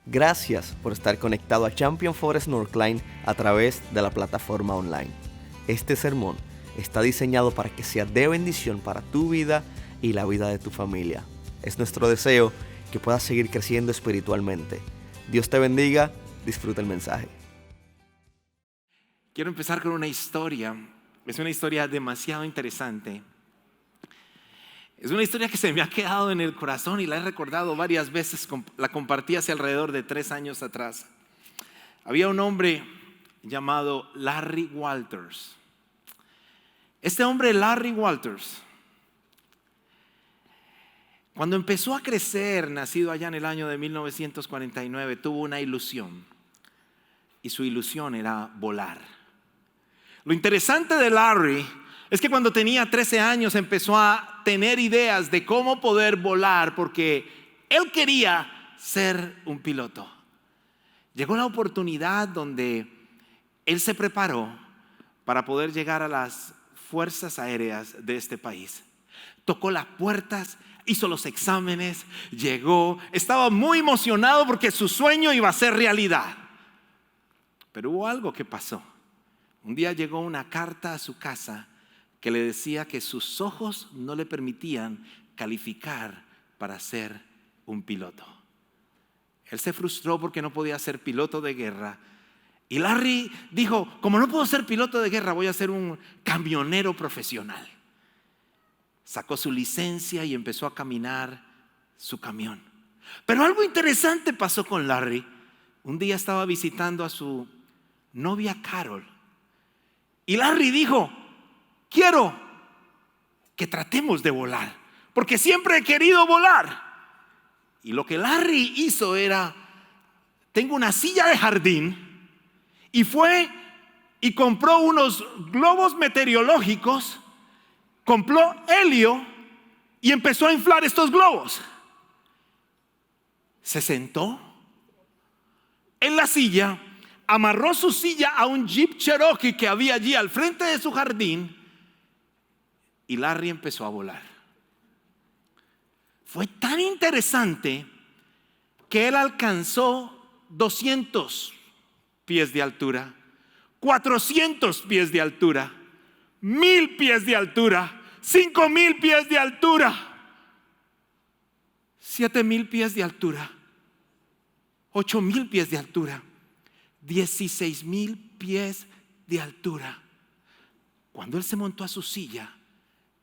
Gracias por estar conectado a Champion Forest Northline a través de la plataforma online. Este sermón está diseñado para que sea de bendición para tu vida y la vida de tu familia. Es nuestro deseo que puedas seguir creciendo espiritualmente. Dios te bendiga, disfruta el mensaje. Quiero empezar con una historia. Es una historia demasiado interesante. Es una historia que se me ha quedado en el corazón y la he recordado varias veces. La compartí hace alrededor de 3 años atrás. Había un hombre llamado Larry Walters. Este hombre, Larry Walters, cuando empezó a crecer, nacido allá en el año de 1949, tuvo una ilusión. Y su ilusión era volar. Lo interesante de Larry es que cuando tenía 13 años empezó a tener ideas de cómo poder volar porque él quería ser un piloto. Llegó la oportunidad donde él se preparó para poder llegar a las fuerzas aéreas de este país. Tocó las puertas, hizo los exámenes, llegó, estaba muy emocionado porque su sueño iba a ser realidad. Pero hubo algo que pasó. Un día llegó una carta a su casa que le decía que sus ojos no le permitían calificar para ser un piloto. Él se frustró porque no podía ser piloto de guerra. Y Larry dijo, como no puedo ser piloto de guerra, voy a ser un camionero profesional. Sacó su licencia y empezó a caminar su camión. Pero algo interesante pasó con Larry. Un día estaba visitando a su novia Carol. Y Larry dijo, quiero que tratemos de volar, porque siempre he querido volar. Y lo que Larry hizo era, tengo una silla de jardín, y fue y compró unos globos meteorológicos, compró helio y empezó a inflar estos globos. Se sentó en la silla, amarró su silla a un Jeep Cherokee que había allí al frente de su jardín y Larry empezó a volar. Fue tan interesante que él alcanzó 200 pies de altura, 400 pies de altura, 1000 pies de altura, 5000 pies de altura, 7000 pies de altura, 8000 pies de altura, 16000 pies de altura. Cuando él se montó a su silla,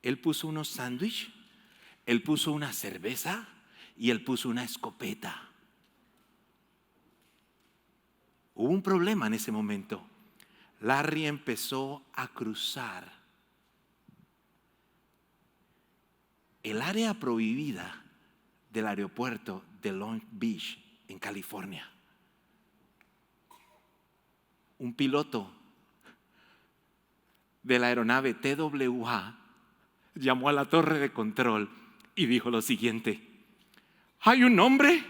él puso unos sándwiches, él puso una cerveza y él puso una escopeta. Hubo un problema en ese momento. Larry empezó a cruzar el área prohibida del aeropuerto de Long Beach, en California. Un piloto de la aeronave TWA llamó a la torre de control y dijo lo siguiente: hay un hombre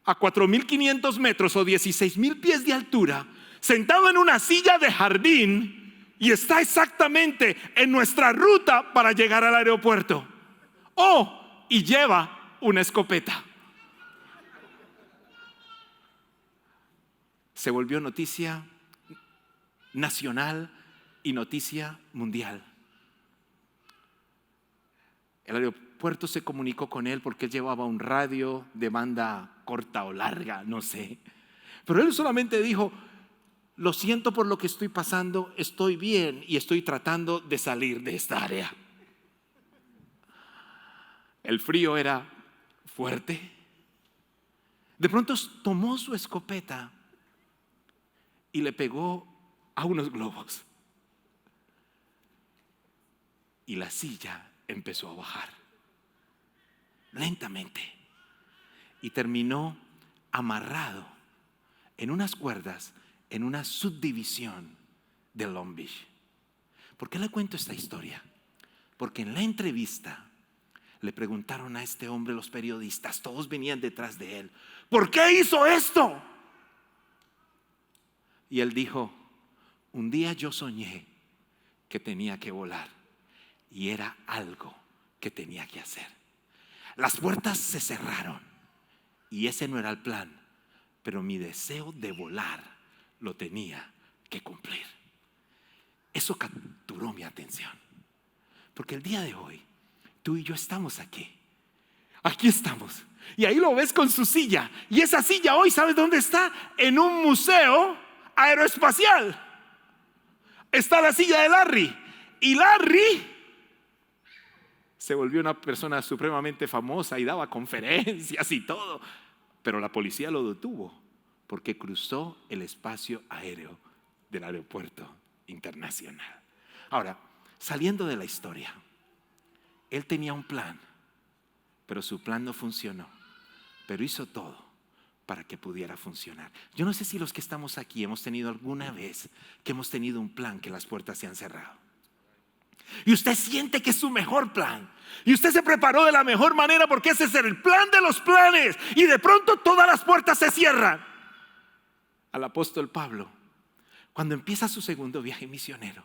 a 4500 metros o 16000 pies de altura sentado en una silla de jardín y está exactamente en nuestra ruta para llegar al aeropuerto. Y lleva una escopeta. Se volvió noticia nacional y noticia mundial. El aeropuerto se comunicó con él porque él llevaba un radio de banda corta o larga, no sé. Pero él solamente dijo, lo siento por lo que estoy pasando, estoy bien y estoy tratando de salir de esta área. El frío era fuerte. De pronto tomó su escopeta y le pegó a unos globos. Y la silla empezó a bajar lentamente y terminó amarrado en unas cuerdas en una subdivisión de Long Beach. ¿Por qué le cuento esta historia? Porque en la entrevista le preguntaron a este hombre, los periodistas, todos venían detrás de él, ¿por qué hizo esto? Y él dijo, un día yo soñé que tenía que volar y era algo que tenía que hacer. Las puertas se cerraron y ese no era el plan, pero mi deseo de volar lo tenía que cumplir. Eso capturó mi atención. Porque el día de hoy, tú y yo estamos aquí. Aquí estamos. Y ahí lo ves con su silla. Y esa silla hoy, ¿sabes dónde está? En un museo aeroespacial. Está la silla de Larry. Y Larry se volvió una persona supremamente famosa y daba conferencias y todo. Pero la policía lo detuvo porque cruzó el espacio aéreo del aeropuerto internacional. Ahora, saliendo de la historia, él tenía un plan, pero su plan no funcionó, pero hizo todo para que pudiera funcionar. Yo no sé si los que estamos aquí hemos tenido alguna vez que hemos tenido un plan que las puertas se han cerrado. Y usted siente que es su mejor plan. Y usted se preparó de la mejor manera porque ese es el plan de los planes. Y de pronto todas las puertas se cierran. Al apóstol Pablo, cuando empieza su segundo viaje misionero,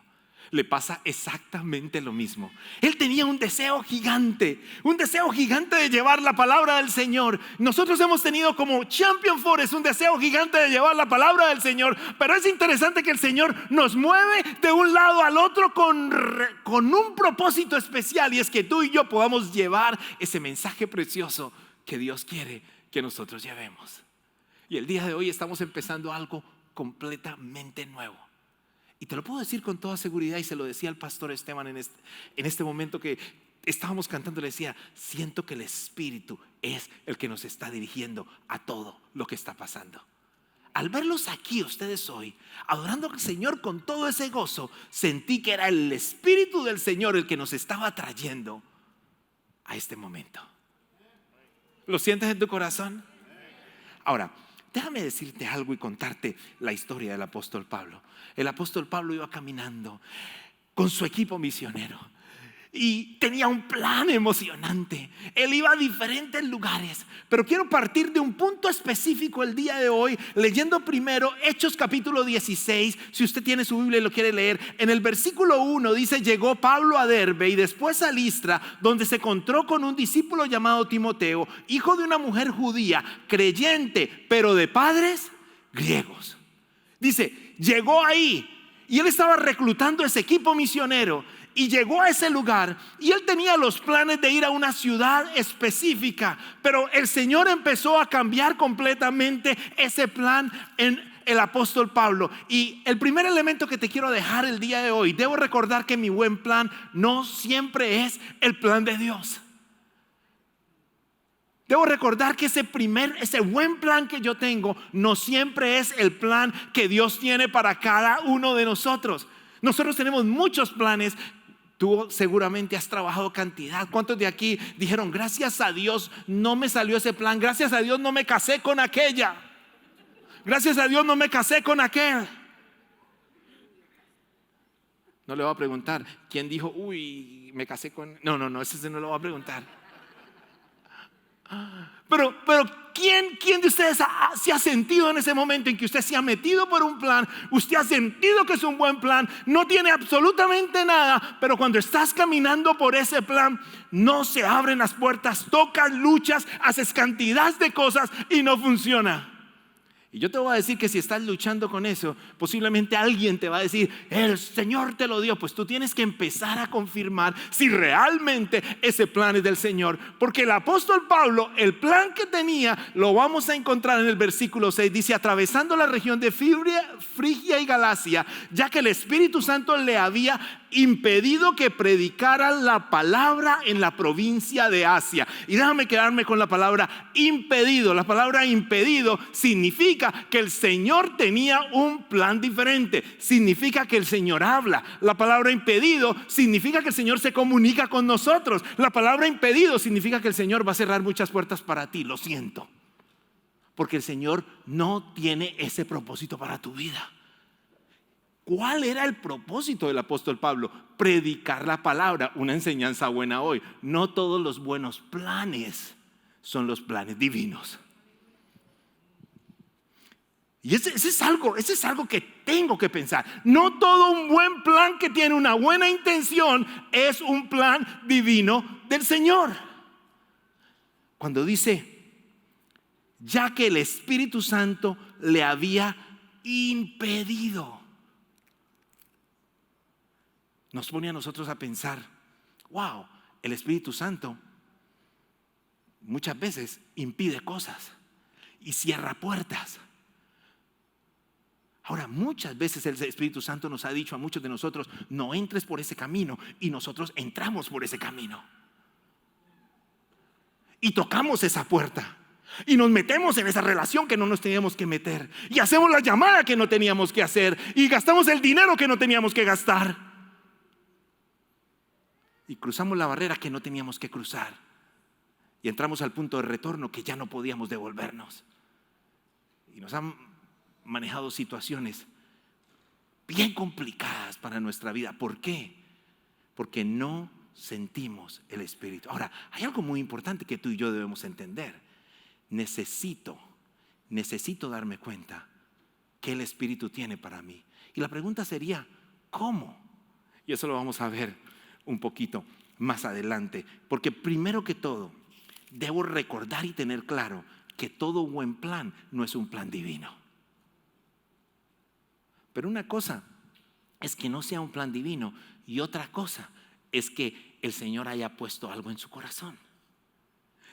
le pasa exactamente lo mismo. Él tenía un deseo gigante de llevar la palabra del Señor. Nosotros hemos tenido como Champion Forest un deseo gigante de llevar la palabra del Señor. Pero es interesante que el Señor nos mueve de un lado al otro con un propósito especial, y es que tú y yo podamos llevar ese mensaje precioso que Dios quiere que nosotros llevemos. Y el día de hoy estamos empezando algo completamente nuevo. Y te lo puedo decir con toda seguridad, y se lo decía al pastor Esteban en este momento que estábamos cantando. Le decía: siento que el Espíritu es el que nos está dirigiendo a todo lo que está pasando. Al verlos aquí ustedes hoy, adorando al Señor con todo ese gozo, sentí que era el Espíritu del Señor el que nos estaba trayendo a este momento. ¿Lo sientes en tu corazón? Ahora, déjame decirte algo y contarte la historia del apóstol Pablo. El apóstol Pablo iba caminando con su equipo misionero y tenía un plan emocionante. Él iba a diferentes lugares, pero quiero partir de un punto específico el día de hoy, leyendo primero Hechos capítulo 16. Si usted tiene su Biblia y lo quiere leer, en el versículo 1 dice: llegó Pablo a Derbe y después a Listra, donde se encontró con un discípulo llamado Timoteo, hijo de una mujer judía, creyente, pero de padres griegos. Dice, llegó ahí y él estaba reclutando ese equipo misionero. Y llegó a ese lugar y él tenía los planes de ir a una ciudad específica, pero el Señor empezó a cambiar completamente ese plan en el apóstol Pablo. Y el primer elemento que te quiero dejar el día de hoy: debo recordar que mi buen plan no siempre es el plan de Dios. Debo recordar que ese buen plan que yo tengo no siempre es el plan que Dios tiene para cada uno de nosotros. Nosotros tenemos muchos planes. Tú seguramente has trabajado cantidad. ¿Cuántos de aquí dijeron: gracias a Dios no me salió ese plan, gracias a Dios no me casé con aquella, gracias a Dios no me casé con aquel? No le voy a preguntar quién dijo: uy, me casé con... No, ese no lo voy a preguntar. Pero ¿quién de ustedes se ha sentido en ese momento en que usted se ha metido por un plan? Usted ha sentido que es un buen plan, no tiene absolutamente nada, pero cuando estás caminando por ese plan no se abren las puertas, tocas, luchas, haces cantidad de cosas y no funciona. Y yo te voy a decir que si estás luchando con eso, posiblemente alguien te va a decir: el Señor te lo dio. Pues tú tienes que empezar a confirmar si realmente ese plan es del Señor. Porque el apóstol Pablo, el plan que tenía, lo vamos a encontrar en el versículo 6. Dice: atravesando la región de Frigia y Galacia, ya que el Espíritu Santo le había impedido que predicara la palabra en la provincia de Asia. Y déjame quedarme con la palabra impedido. La palabra impedido significa que el Señor tenía un plan diferente. Significa que el Señor habla. La palabra impedido significa que el Señor se comunica con nosotros. La palabra impedido significa que el Señor va a cerrar muchas puertas para ti. Lo siento, porque el Señor no tiene ese propósito para tu vida. ¿Cuál era el propósito del apóstol Pablo? Predicar la palabra, una enseñanza buena hoy. No todos los buenos planes son los planes divinos. Y ese es algo que tengo que pensar. No todo un buen plan que tiene una buena intención es un plan divino del Señor. Cuando dice: ya que el Espíritu Santo le había impedido. Nos pone a nosotros a pensar, wow, el Espíritu Santo muchas veces impide cosas y cierra puertas. Ahora, muchas veces el Espíritu Santo nos ha dicho a muchos de nosotros, no entres por ese camino, y nosotros entramos por ese camino. Y tocamos esa puerta. Y nos metemos en esa relación que no nos teníamos que meter. Y hacemos la llamada que no teníamos que hacer. Y gastamos el dinero que no teníamos que gastar. Y cruzamos la barrera que no teníamos que cruzar. Y entramos al punto de retorno que ya no podíamos devolvernos. Y nos han manejado situaciones bien complicadas para nuestra vida. ¿Por qué? Porque no sentimos el Espíritu. Ahora, hay algo muy importante que tú y yo debemos entender. Necesito darme cuenta que el Espíritu tiene para mí. Y la pregunta sería, ¿cómo? Y eso lo vamos a ver un poquito más adelante. Porque primero que todo, debo recordar y tener claro que todo buen plan no es un plan divino. Pero una cosa es que no sea un plan divino, y otra cosa es que el Señor haya puesto algo en su corazón.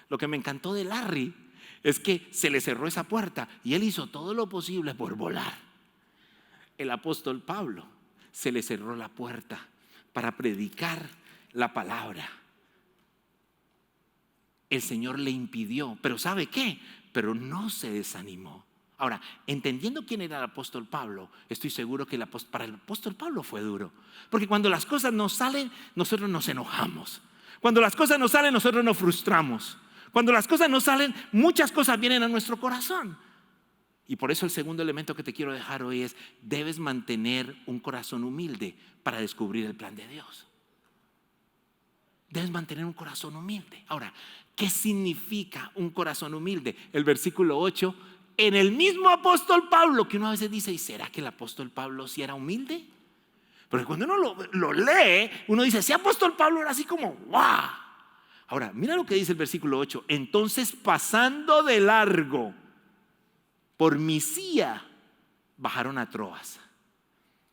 Lo que me encantó de Larry es que se le cerró esa puerta y él hizo todo lo posible por volar. El apóstol Pablo se le cerró la puerta para predicar la palabra. El Señor le impidió, pero ¿sabe qué? Pero no se desanimó. Ahora, entendiendo quién era el apóstol Pablo, estoy seguro que para el apóstol Pablo fue duro. Porque cuando las cosas nos salen, nosotros nos enojamos. Cuando las cosas nos salen, nosotros nos frustramos. Cuando las cosas no salen, muchas cosas vienen a nuestro corazón. Y por eso el segundo elemento que te quiero dejar hoy es: debes mantener un corazón humilde para descubrir el plan de Dios. Debes mantener un corazón humilde. Ahora, ¿qué significa un corazón humilde? El versículo 8, en el mismo apóstol Pablo, que uno a veces dice, ¿y será que el apóstol Pablo sí era humilde? Porque cuando uno lo lee, uno dice, ese apóstol Pablo era así como, ¡guau! Ahora, mira lo que dice el versículo 8. Entonces, pasando de largo por Misia, bajaron a Troas.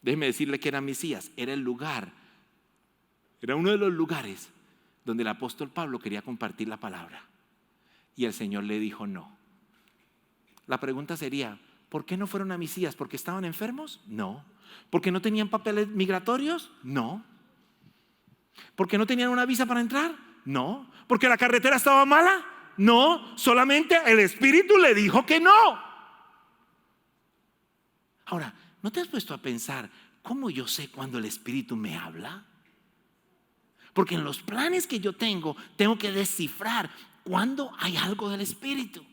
Déjeme decirle que era Misías, era el lugar, era uno de los lugares donde el apóstol Pablo quería compartir la palabra. Y el Señor le dijo no. La pregunta sería, ¿por qué no fueron a Misías? ¿Porque estaban enfermos? No. ¿Porque no tenían papeles migratorios? No. ¿Porque no tenían una visa para entrar? No. ¿Porque la carretera estaba mala? No. Solamente el Espíritu le dijo que no. Ahora, ¿no te has puesto a pensar cómo yo sé cuando el Espíritu me habla? Porque en los planes que yo tengo que descifrar cuando hay algo del Espíritu.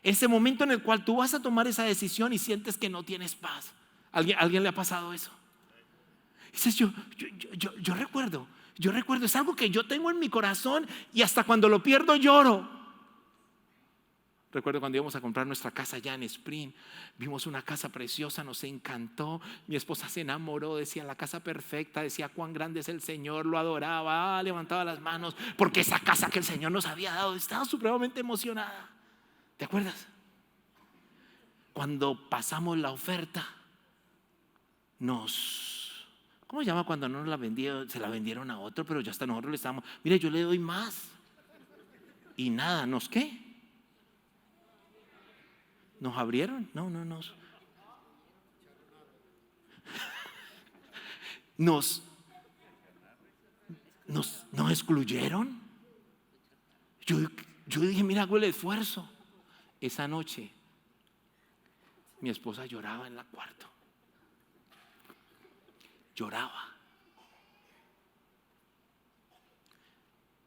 Ese momento en el cual tú vas a tomar esa decisión y sientes que no tienes paz. ¿Alguien le ha pasado eso? Dices, yo recuerdo, es algo que yo tengo en mi corazón y hasta cuando lo pierdo lloro. Recuerdo cuando íbamos a comprar nuestra casa allá en Spring, vimos una casa preciosa, nos encantó, mi esposa se enamoró, decía la casa perfecta, decía cuán grande es el Señor, lo adoraba, levantaba las manos, porque esa casa que el Señor nos había dado, estaba supremamente emocionada. ¿Te acuerdas? Cuando pasamos la oferta, ¿cómo se llama cuando no nos la vendieron? Se la vendieron a otro, pero ya hasta nosotros le estábamos, mire, yo le doy más. Y nada, ¿qué? ¿Nos abrieron? No. ¿Nos excluyeron? Yo dije, mira, hago el esfuerzo. Esa noche, mi esposa lloraba en el cuarto. Lloraba.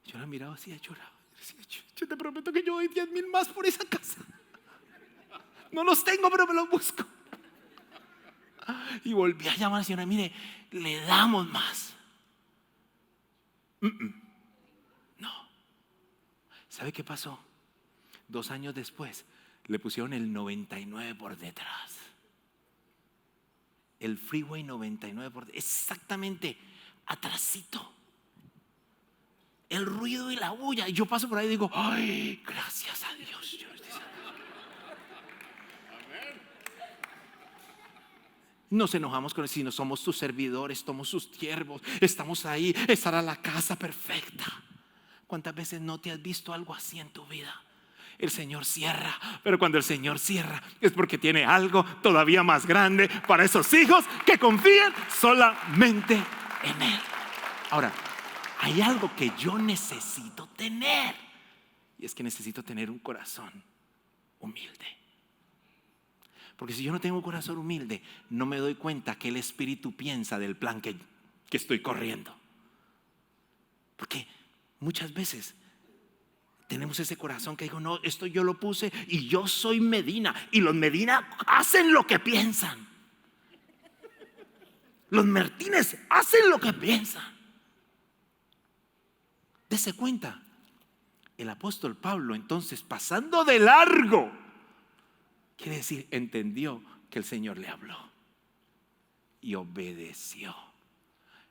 Yo la miraba así, lloraba. Yo te prometo que yo doy 10,000 más por esa casa. No los tengo, pero me los busco. Y volví a llamar a la señora, mire, le damos más. No. ¿Sabe qué pasó? 2 años después le pusieron el 99 por detrás. El Freeway 99 por detrás. Exactamente atrasito. El ruido y la bulla. Y yo paso por ahí y digo, ay, gracias a Dios. Nos enojamos con él, si no somos tus servidores, somos sus siervos, estamos ahí, estará la casa perfecta. ¿Cuántas veces no te has visto algo así en tu vida? El Señor cierra, pero cuando el Señor cierra es porque tiene algo todavía más grande para esos hijos que confían solamente en Él. Ahora, hay algo que yo necesito tener, y es que necesito tener un corazón humilde. Porque si yo no tengo un corazón humilde, no me doy cuenta que el Espíritu piensa del plan que estoy corriendo. Porque muchas veces tenemos ese corazón que digo, no, esto yo lo puse y yo soy Medina. Y los Medina hacen lo que piensan. Los Martínez hacen lo que piensan. Dese cuenta, el apóstol Pablo entonces, pasando de largo, quiere decir, entendió que el Señor le habló y obedeció.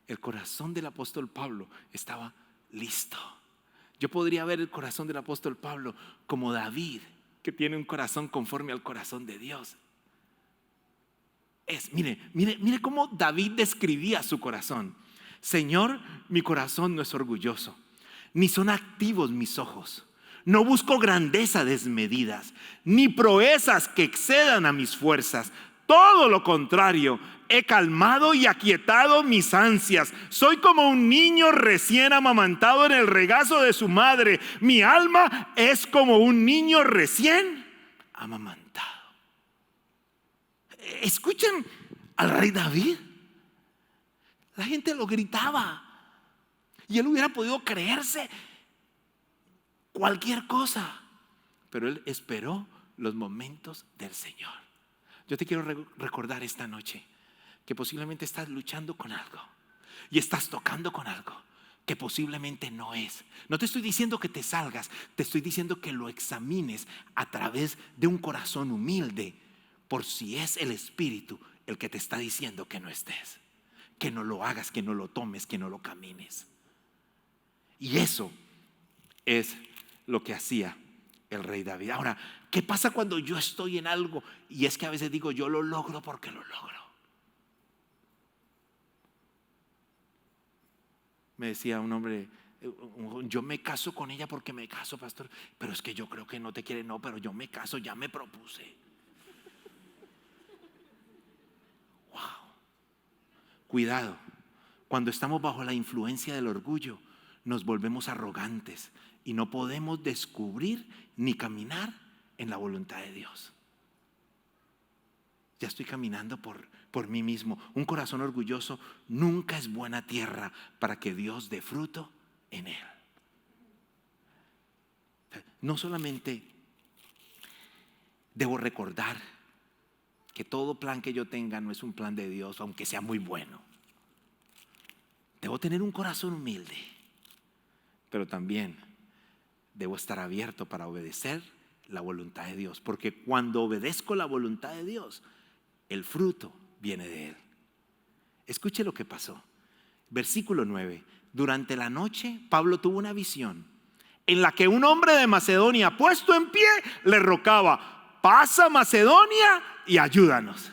El corazón del apóstol Pablo estaba listo. Yo podría ver el corazón del apóstol Pablo como David, que tiene un corazón conforme al corazón de Dios. Mire cómo David describía su corazón. Señor, mi corazón no es orgulloso, ni son activos mis ojos. No busco grandeza desmedidas, ni proezas que excedan a mis fuerzas. Todo lo contrario, he calmado y aquietado mis ansias. Soy como un niño recién amamantado en el regazo de su madre. Mi alma es como un niño recién amamantado. Escuchen al rey David. La gente lo gritaba y él hubiera podido creerse cualquier cosa, pero él esperó los momentos del Señor. Yo te quiero recordar esta noche que posiblemente estás luchando con algo y estás tocando con algo que posiblemente no es. No te estoy diciendo que te salgas, te estoy diciendo que lo examines a través de un corazón humilde, por si es el Espíritu el que te está diciendo que no estés, que no lo hagas, que no lo tomes, que no lo camines. Y eso es lo que hacía el rey David. Ahora, ¿qué pasa cuando yo estoy en algo? Y es que a veces digo, yo lo logro porque lo logro. Me decía un hombre, yo me caso con ella porque me caso, pastor. Pero es que yo creo que no te quiere. No, pero yo me caso, ya me propuse. Wow. Cuidado, cuando estamos bajo la influencia del orgullo, nos volvemos arrogantes y no podemos descubrir ni caminar en la voluntad de Dios. Ya estoy caminando por mí mismo. Un corazón orgulloso nunca es buena tierra para que Dios dé fruto en él. No solamente debo recordar que todo plan que yo tenga no es un plan de Dios, aunque sea muy bueno. Debo tener un corazón humilde, pero también debo estar abierto para obedecer la voluntad de Dios, porque cuando obedezco la voluntad de Dios, el fruto viene de Él. Escuche lo que pasó. Versículo 9. Durante la noche, Pablo tuvo una visión en la que un hombre de Macedonia, puesto en pie, le rogaba: pasa Macedonia y ayúdanos.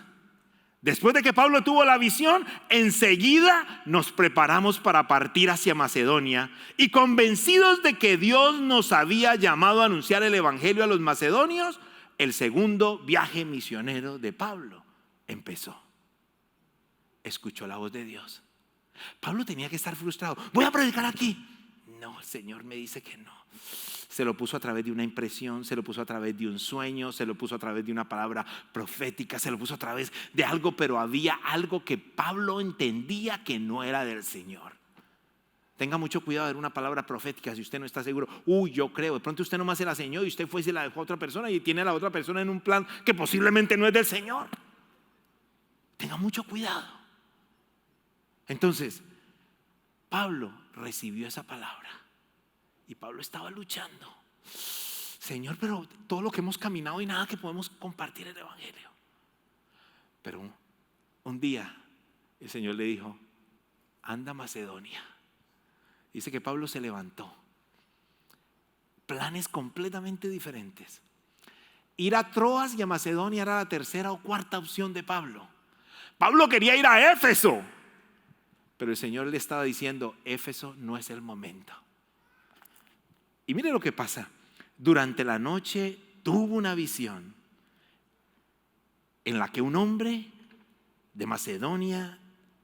Después de que Pablo tuvo la visión, enseguida nos preparamos para partir hacia Macedonia, y convencidos de que Dios nos había llamado a anunciar el evangelio a los macedonios, el segundo viaje misionero de Pablo empezó. Escuchó la voz de Dios. Pablo tenía que estar frustrado. Voy a predicar aquí. No, el Señor me dice que no. Se lo puso a través de una impresión, se lo puso a través de un sueño, se lo puso a través de una palabra profética, se lo puso a través de algo, pero había algo que Pablo entendía que no era del Señor. Tenga mucho cuidado de una palabra profética si usted no está seguro. Yo creo, de pronto usted nomás se la enseñó y usted fue y se la dejó a otra persona y tiene a la otra persona en un plan que posiblemente no es del Señor. Tenga mucho cuidado. Entonces, Pablo recibió esa palabra. Y Pablo estaba luchando. Señor, pero todo lo que hemos caminado y nada que podemos compartir el evangelio. Pero un día el Señor le dijo: anda a Macedonia. Dice que Pablo se levantó. Planes completamente diferentes. Ir a Troas y a Macedonia era la tercera o cuarta opción de Pablo. Pablo quería ir a Éfeso, pero el Señor le estaba diciendo: Éfeso no es el momento. Y mire lo que pasa. Durante la noche tuvo una visión en la que un hombre de Macedonia,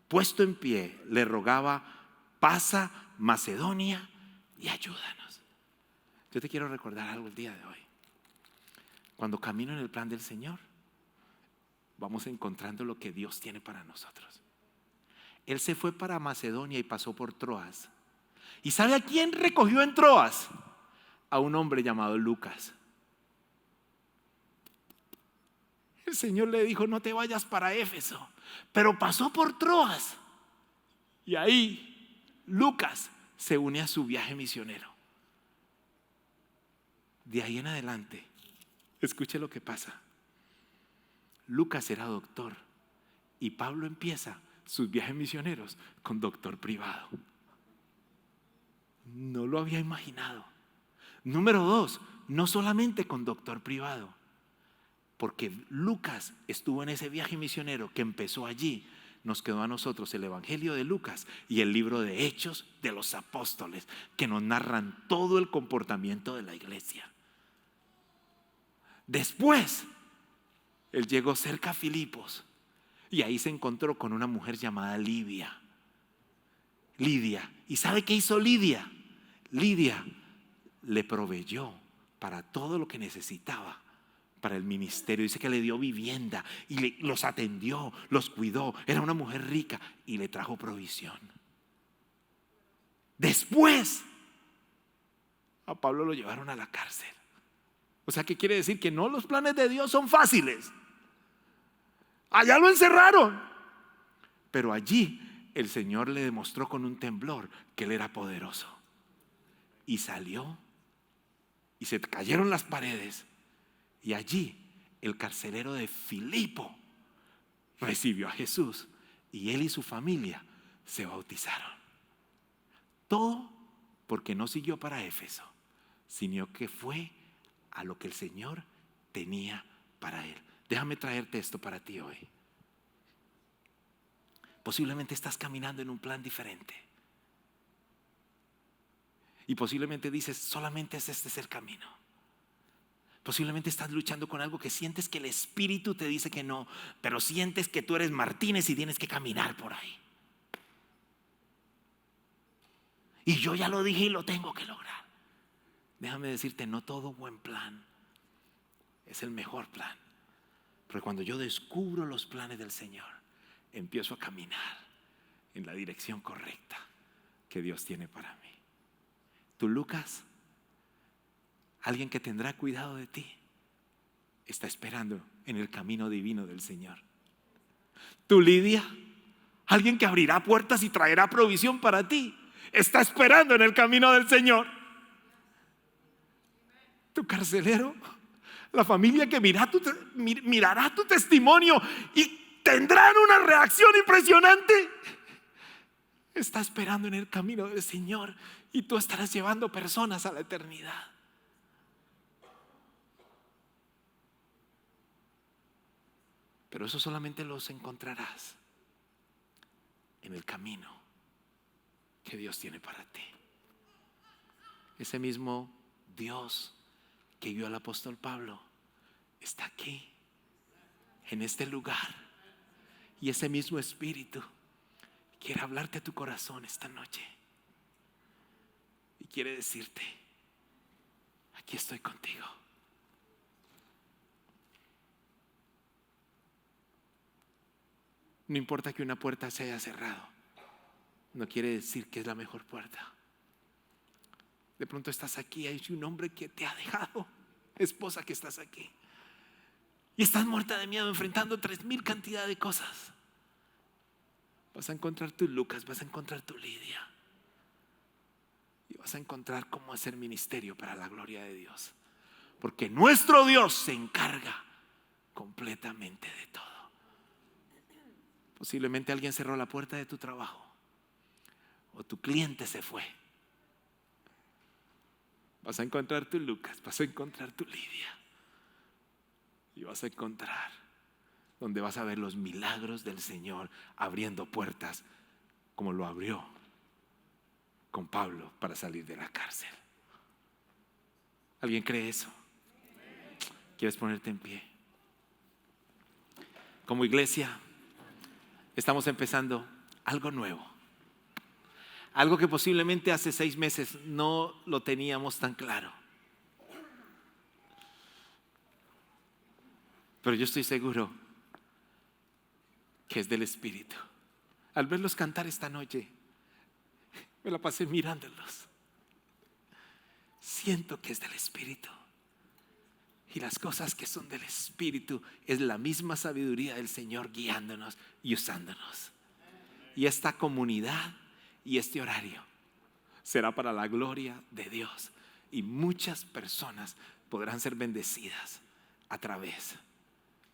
puesto en pie, le rogaba: pasa Macedonia y ayúdanos. Yo te quiero recordar algo el día de hoy. Cuando camino en el plan del Señor, vamos encontrando lo que Dios tiene para nosotros. Él se fue para Macedonia y pasó por Troas. ¿Y sabe a quién recogió en Troas? A un hombre llamado Lucas. El Señor le dijo: no te vayas para Éfeso, pero pasó por Troas. Y ahí Lucas se une a su viaje misionero. De ahí en adelante, escuche lo que pasa. Lucas era doctor y Pablo empieza sus viajes misioneros con doctor privado. No lo había imaginado. Número 2, no solamente con doctor privado, porque Lucas estuvo en ese viaje misionero que empezó allí. Nos quedó a nosotros el Evangelio de Lucas y el libro de Hechos de los Apóstoles, que nos narran todo el comportamiento de la iglesia. Después, él llegó cerca a Filipos y ahí se encontró con una mujer llamada Lidia. ¿Y sabe qué hizo Lidia? Lidia le proveyó para todo lo que necesitaba para el ministerio. Dice que le dio vivienda y los atendió, los cuidó. Era una mujer rica y le trajo provisión. Después, a Pablo lo llevaron a la cárcel. O sea, ¿qué quiere decir? Que no, los planes de Dios son fáciles. Allá lo encerraron, pero allí el Señor le demostró con un temblor que Él era poderoso. Y salió y se cayeron las paredes. Y allí el carcelero de Filipo recibió a Jesús y él y su familia se bautizaron. Todo porque no siguió para Éfeso, sino que fue a lo que el Señor tenía para él. Déjame traerte esto para ti hoy. Posiblemente estás caminando en un plan diferente. Y posiblemente dices: solamente este es el camino. Posiblemente estás luchando con algo que sientes que el Espíritu te dice que no, pero sientes que tú eres Martínez y tienes que caminar por ahí. Y yo ya lo dije y lo tengo que lograr. Déjame decirte, no todo buen plan es el mejor plan. Porque cuando yo descubro los planes del Señor, empiezo a caminar en la dirección correcta que Dios tiene para mí. Tú, Lucas, alguien que tendrá cuidado de ti, está esperando en el camino divino del Señor. Tú, Lidia, alguien que abrirá puertas y traerá provisión para ti, está esperando en el camino del Señor. Tu carcelero, la familia que mirará tu testimonio y tendrán una reacción impresionante, está esperando en el camino del Señor y tú estarás llevando personas a la eternidad. Pero eso solamente los encontrarás en el camino que Dios tiene para ti. Ese mismo Dios que guió al apóstol Pablo está aquí, en este lugar. Y ese mismo Espíritu quiere hablarte a tu corazón esta noche. Y quiere decirte: aquí estoy contigo. No importa que una puerta se haya cerrado, no quiere decir que es la mejor puerta. De pronto estás aquí, hay un hombre que te ha dejado, esposa que estás aquí, y estás muerta de miedo enfrentando 3000 cantidad de cosas. Vas a encontrar tu Lucas, vas a encontrar tu Lidia, y vas a encontrar cómo hacer ministerio para la gloria de Dios, porque nuestro Dios se encarga completamente de todo. Posiblemente alguien cerró la puerta de tu trabajo, o tu cliente se fue. Vas a encontrar tu Lucas, vas a encontrar tu Lidia, y vas a encontrar donde vas a ver los milagros del Señor abriendo puertas como lo abrió con Pablo para salir de la cárcel. ¿Alguien cree eso? ¿Quieres ponerte en pie? Como iglesia estamos empezando algo nuevo, algo que posiblemente hace 6 meses no lo teníamos tan claro, pero yo estoy seguro que es del Espíritu. Al verlos cantar esta noche, me la pasé mirándolos. Siento que es del Espíritu. Y las cosas que son del Espíritu es la misma sabiduría del Señor guiándonos y usándonos. Y esta comunidad y este horario será para la gloria de Dios. Y muchas personas podrán ser bendecidas a través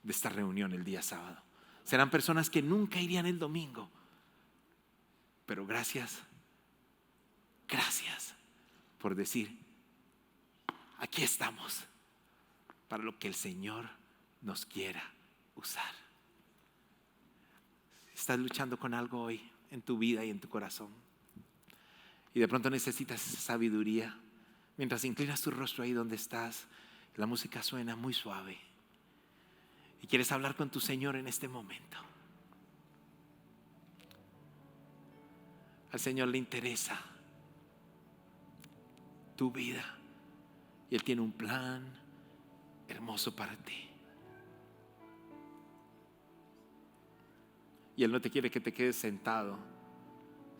de esta reunión el día sábado. Serán personas que nunca irían el domingo. Pero gracias por decir, aquí estamos para lo que el Señor nos quiera usar. Estás luchando con algo hoy en tu vida y en tu corazón y de pronto necesitas sabiduría. Mientras inclinas tu rostro ahí donde estás, la música suena muy suave y quieres hablar con tu Señor en este momento. Al Señor le interesa tu vida y Él tiene un plan hermoso para ti. Y Él no te quiere que te quedes sentado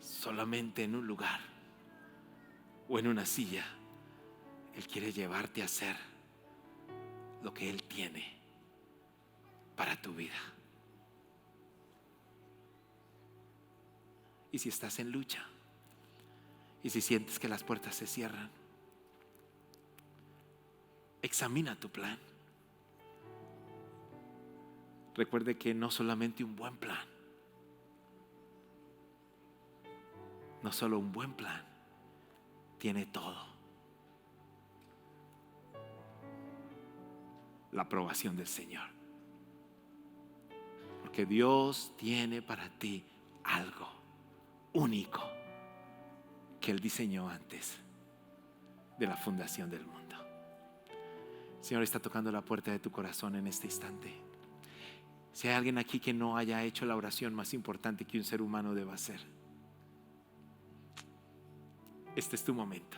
solamente en un lugar o en una silla. Él quiere llevarte a hacer lo que Él tiene para tu vida. Y si estás en lucha y si sientes que las puertas se cierran, examina tu plan. Recuerde que no solamente un buen plan, no solo un buen plan, tiene todo. La aprobación del Señor. Porque Dios tiene para ti algo único que Él diseñó antes de la fundación del mundo. El Señor está tocando la puerta de tu corazón en este instante. Si hay alguien aquí que no haya hecho la oración más importante que un ser humano deba hacer, este es tu momento.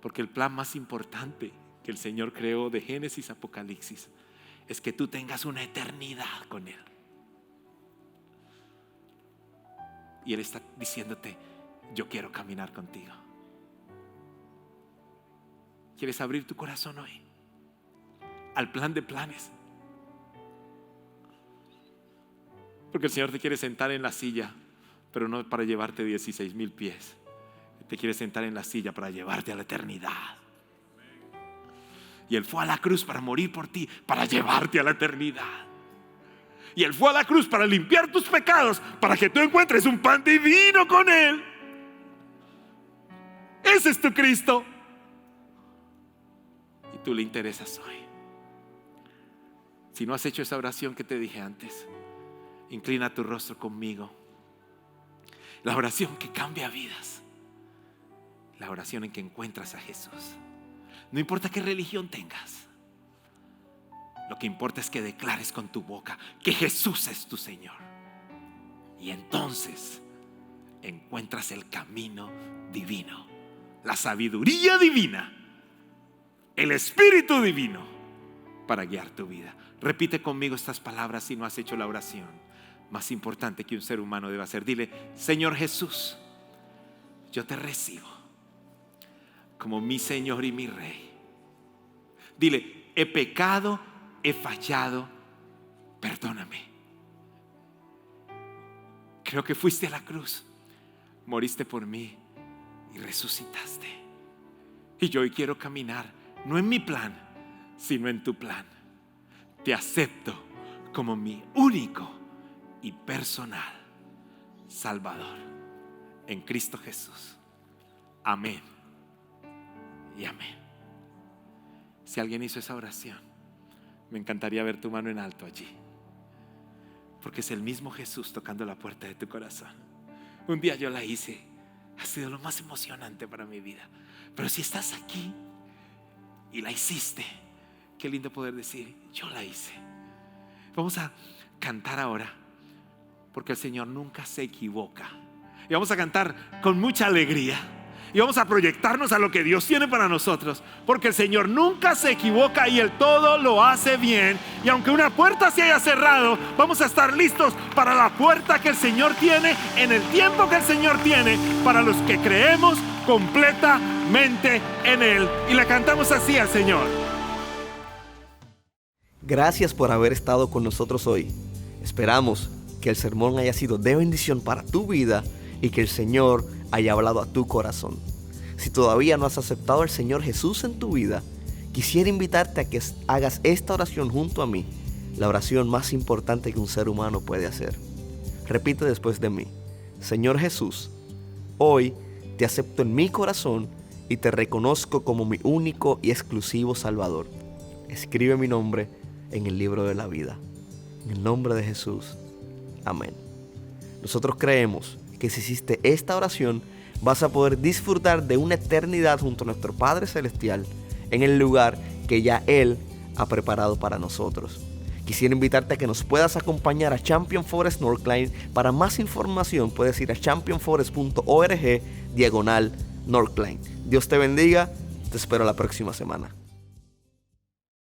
Porque el plan más importante que el Señor creó de Génesis a Apocalipsis es que tú tengas una eternidad con Él. Y Él está diciéndote, yo quiero caminar contigo. ¿Quieres abrir tu corazón hoy al plan de planes? Porque el Señor te quiere sentar en la silla, pero no para llevarte 16,000 pies. Te quiere sentar en la silla para llevarte a la eternidad. Y Él fue a la cruz para morir por ti, para llevarte a la eternidad. Y Él fue a la cruz para limpiar tus pecados, para que tú encuentres un pan divino con Él. Ese es tu Cristo. Y tú le interesas hoy. Si no has hecho esa oración que te dije antes, inclina tu rostro conmigo. La oración que cambia vidas. La oración en que encuentras a Jesús. No importa qué religión tengas. Lo que importa es que declares con tu boca que Jesús es tu Señor. Y entonces encuentras el camino divino, la sabiduría divina, el Espíritu divino para guiar tu vida. Repite conmigo estas palabras si no has hecho la oración más importante que un ser humano debe hacer. Dile, Señor Jesús, yo te recibo como mi Señor y mi Rey. Dile, he pecado, he fallado, perdóname. Creo que fuiste a la cruz, moriste por mí y resucitaste. Y yo hoy quiero caminar, no en mi plan, sino en tu plan. Te acepto como mi único y personal Salvador en Cristo Jesús. Amén y amén. Si alguien hizo esa oración, Me encantaría ver tu mano en alto allí, porque es el mismo Jesús tocando la puerta de tu corazón. Un día yo la hice, ha sido lo más emocionante para mi vida. Pero si estás aquí y la hiciste, qué lindo poder decir, yo la hice. Vamos a cantar ahora, porque el Señor nunca se equivoca. Y vamos a cantar con mucha alegría. Y vamos a proyectarnos a lo que Dios tiene para nosotros, porque el Señor nunca se equivoca y Él todo lo hace bien. Y aunque una puerta se haya cerrado, vamos a estar listos para la puerta que el Señor tiene, en el tiempo que el Señor tiene, para los que creemos completamente en Él. Y la cantamos así al Señor. Gracias por haber estado con nosotros hoy. Esperamos que el sermón haya sido de bendición para tu vida y que el Señor haya hablado a tu corazón. Si todavía no has aceptado al Señor Jesús en tu vida, quisiera invitarte a que hagas esta oración junto a mí, la oración más importante que un ser humano puede hacer. Repite después de mí: Señor Jesús, hoy te acepto en mi corazón y te reconozco como mi único y exclusivo Salvador. Escribe mi nombre en el libro de la vida. En el nombre de Jesús. Amén. Nosotros creemos que si hiciste esta oración, vas a poder disfrutar de una eternidad junto a nuestro Padre Celestial en el lugar que ya Él ha preparado para nosotros. Quisiera invitarte a que nos puedas acompañar a Champion Forest Northline. Para más información puedes ir a championforest.org/Northline. Dios te bendiga, te espero la próxima semana.